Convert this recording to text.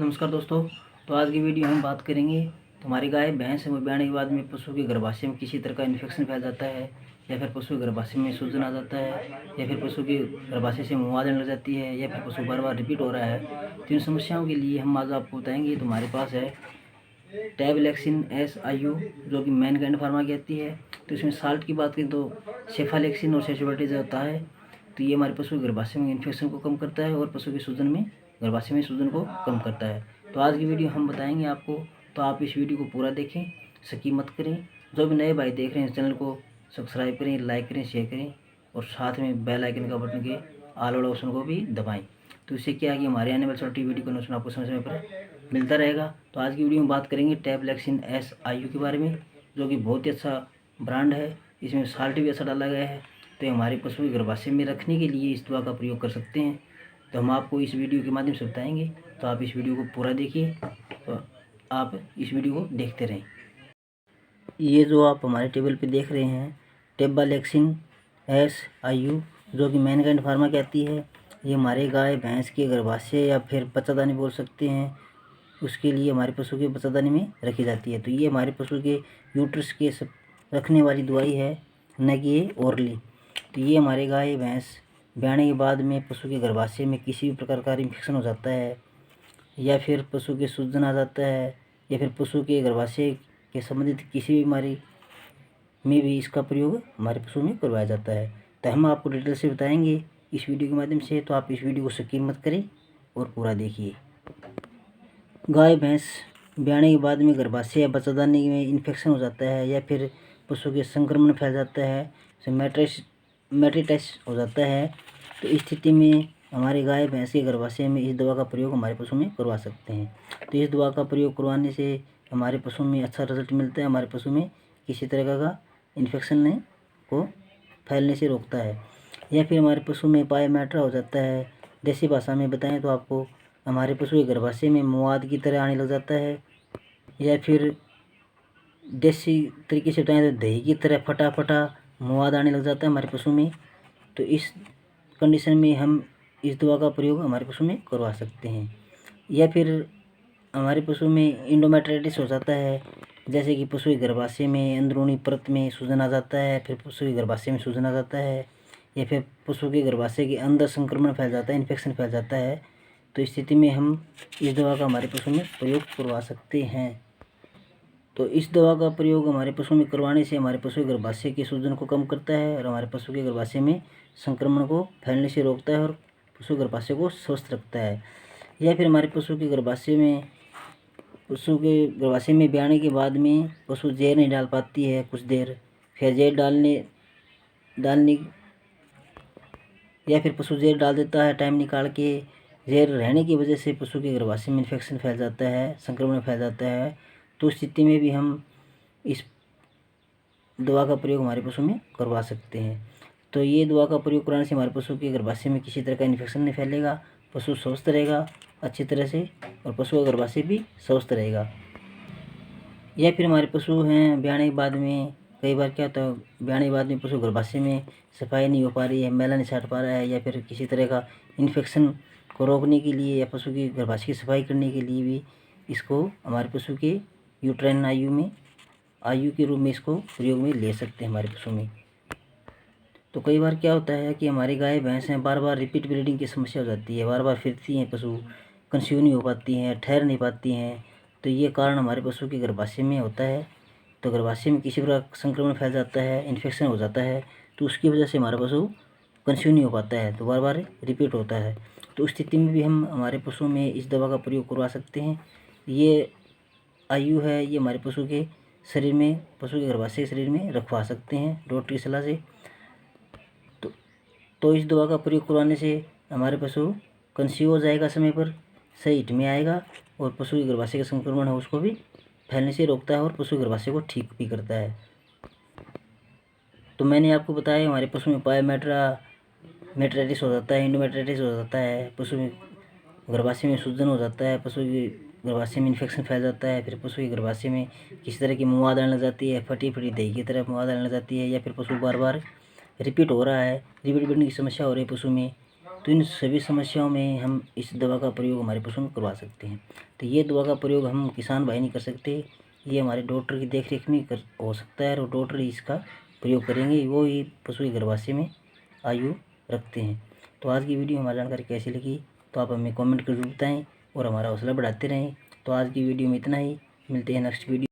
नमस्कार दोस्तों। तो आज की वीडियो हम बात करेंगे तो हमारी गाय भैंस ब्याने के बाद में पशु के गर्भाशय में किसी तरह का इन्फेक्शन फैल जाता है या फिर पशु के गर्भाशय में सूजन आ जाता है या फिर पशु के गर्भाशय से मुँह आने लग जाती है या फिर पशु बार बार रिपीट हो रहा है। तो इन समस्याओं के लिए हम आज आपको बताएंगे। तो हमारे पास है टैबलेक्सिन SIU जो कि मैनकाइंड फार्मा की आती है। तो इसमें साल्ट की बात करें तो सेफालेक्सिन और सेचुरेटिज होता है। तो ये हमारे पशु के गर्भाशय में इन्फेक्शन को कम करता है और पशु के सूजन में गर्भाशय में सूजन को कम करता है। तो आज की वीडियो हम बताएंगे आपको। तो आप इस वीडियो को पूरा देखें, स्किप मत करें। जो भी नए भाई देख रहे हैं चैनल को सब्सक्राइब करें, लाइक करें, शेयर करें और साथ में बेल आइकन का बटन के ऑल वाला ऑप्शन को भी दबाएं। तो इससे क्या है कि हमारे आने वाले छोटी वीडियो का नोटिफिकेशन आपको समय समय पर मिलता रहेगा। तो आज की वीडियो में बात करेंगे टैबलेक्सिन SIU के बारे में, जो कि बहुत ही अच्छा ब्रांड है। इसमें साल्ट भी अच्छा डाला गया है। तो हमारे पशु के गर्भाशय में रखने के लिए इस दवा का प्रयोग कर सकते हैं। तो हम आपको इस वीडियो के माध्यम से बताएंगे। तो आप इस वीडियो को पूरा देखिए। तो आप इस वीडियो को देखते रहें। ये जो आप हमारे टेबल पे देख रहे हैं टैबलेक्सिन SIU जो कि मैनकाइंड फार्मा की आती है। ये हमारे गाय भैंस के गर्भाशय या फिर बच्चादानी बोल सकते हैं, उसके लिए हमारे पशु के बच्चादानी में रखी जाती है। तो ये हमारे पशु के यूट्रस के रखने वाली दवाई है, न कि ये ओरली। तो ये हमारे गाय भैंस ब्याने के बाद में पशु के गर्भाशय में किसी भी प्रकार का इन्फेक्शन हो जाता है या फिर पशु के सूजन आ जाता है या फिर पशु के गर्भाशय के संबंधित किसी भी बीमारी में भी इसका प्रयोग हमारे पशु में करवाया जाता है। तो हम आपको डिटेल से बताएंगे इस वीडियो के माध्यम से। तो आप इस वीडियो को स्किप मत करें और पूरा देखिए। गाय भैंस ब्याने के बाद में गर्भाशय या बच्चादानी में इन्फेक्शन हो जाता है या फिर पशु के संक्रमण फैल जाता है, मेटिटाइटिस हो जाता है। तो इस स्थिति में हमारे गाय भैंस के गर्भाशय में इस दवा का प्रयोग हमारे पशु में करवा सकते हैं। तो इस दवा का प्रयोग करवाने से हमारे पशु में अच्छा रिजल्ट मिलता है। हमारे पशु में किसी तरह का इन्फेक्शन को फैलने से रोकता है। या फिर हमारे पशु में पायमेट्रा हो जाता है। देसी भाषा में बताएं तो आपको हमारे पशु के गर्भाशय में मुआद की तरह आने लग जाता है या फिर देसी तरीके से बताएं तो दही की तरह फटा फटा मुआद आने लग जाता है हमारे पशु में। तो इस कंडीशन में हम इस दवा का प्रयोग हमारे पशु में करवा सकते हैं। या फिर हमारे पशु में इंडोमेट्राइटिस हो जाता है, जैसे कि पशु के गर्भाशय में अंदरूनी परत में सूजन आ जाता है, फिर पशु के गर्भाशय में सूजन आ जाता है या फिर पशु के गर्भाशय के अंदर संक्रमण फैल जाता है, इन्फेक्शन फैल जाता है। तो इस स्थिति में हम इस दवा का हमारे पशु में प्रयोग करवा सकते हैं। तो इस दवा का प्रयोग हमारे पशु में करवाने से हमारे पशु के गर्भाशय के सूजन को कम करता है और हमारे पशु के गर्भाशय में संक्रमण को फैलने से रोकता है और पशु गर्भाशय को स्वस्थ रखता है। या फिर हमारे पशु के गर्भाशय में ब्याने के बाद में पशु जहर नहीं डाल पाती है कुछ देर, फिर जहर डालने या फिर पशु जहर डाल देता है टाइम निकाल के। जहर रहने की वजह से पशु के गर्भाशय में इन्फेक्शन फैल जाता है, संक्रमण फैल जाता है। तो उस स्थिति में भी हम इस दवा का प्रयोग हमारे पशु में करवा सकते हैं। तो ये दवा का प्रयोग कराने से हमारे पशु के गर्भाशय में किसी तरह का इन्फेक्शन नहीं फैलेगा, पशु स्वस्थ रहेगा अच्छी तरह से और पशु का गर्भाशय भी स्वस्थ रहेगा। या फिर हमारे पशु हैं ब्याने के बाद में कई बार क्या होता है, ब्याने के बाद में पशु गर्भाशय में सफाई नहीं हो पा रही है, मैला नहीं छाट पा रहा है या फिर किसी तरह का इन्फेक्शन को रोकने के लिए या पशु की गर्भाशय की सफाई करने के लिए भी इसको हमारे पशु के यूट्राइन आयु के रूप में इसको प्रयोग में ले सकते हैं हमारे पशु में। तो कई बार क्या होता है कि हमारी गाय भैंस हैं बार बार रिपीट ब्लीडिंग की समस्या हो जाती है, बार बार फिरती हैं, पशु कंसीव नहीं हो पाती हैं, ठहर नहीं पाती हैं। तो ये कारण हमारे पशु के गर्भाशय में होता है। तो गर्भाशय में किसी प्रकार संक्रमण फैल जाता है, इन्फेक्शन हो जाता है, तो उसकी वजह से हमारा पशु कंसीव नहीं हो पाता है, तो बार बार रिपीट होता है। तो उस स्थिति में भी हम हमारे पशु में इस दवा का प्रयोग करवा सकते हैं। ये आयु है, ये हमारे पशु के शरीर में, पशु के गर्भाशय के शरीर में रखवा सकते हैं डॉक्टर की सलाह से। तो इस दवा का प्रयोग करवाने से हमारे पशु कंसीव हो जाएगा, समय पर सही हिट में आएगा और पशु के गर्भाशय का संक्रमण है उसको भी फैलने से रोकता है और पशु के गर्भाशय को ठीक भी करता है। तो मैंने आपको बताया हमारे पशु में मेट्राइटिस हो जाता है, इंडोमेट्राइटिस हो जाता है, पशु में गर्भाशय में सूजन हो जाता है, पशु के गर्भाशय में इन्फेक्शन फैल जाता है, फिर पशु के गर्भाशय में किसी तरह की मुआद आने लग जाती है, फटी फटी दही की तरह मुआद आने लग जाती है, या फिर पशु बार बार रिपीट हो रहा है, रिपीट ब्लीडिंग की समस्या हो रही है पशु में, तो इन सभी समस्याओं में हम इस दवा का प्रयोग हमारे पशुओं में करवा सकते हैं। तो ये दवा का प्रयोग हम किसान भाई नहीं कर सकते, ये हमारे डॉक्टर की देख रेख में हो सकता है, और डॉक्टर ही इसका प्रयोग करेंगे, वो ही पशु के गर्भाशय में आयु रखते हैं। तो आज की वीडियो हमारी जानकारी कैसी लगी तो आप हमें कमेंट कर जरूर बताएं और हमारा हौसला बढ़ाते रहें। तो आज की वीडियो में इतना ही, मिलते हैं नेक्स्ट वीडियो।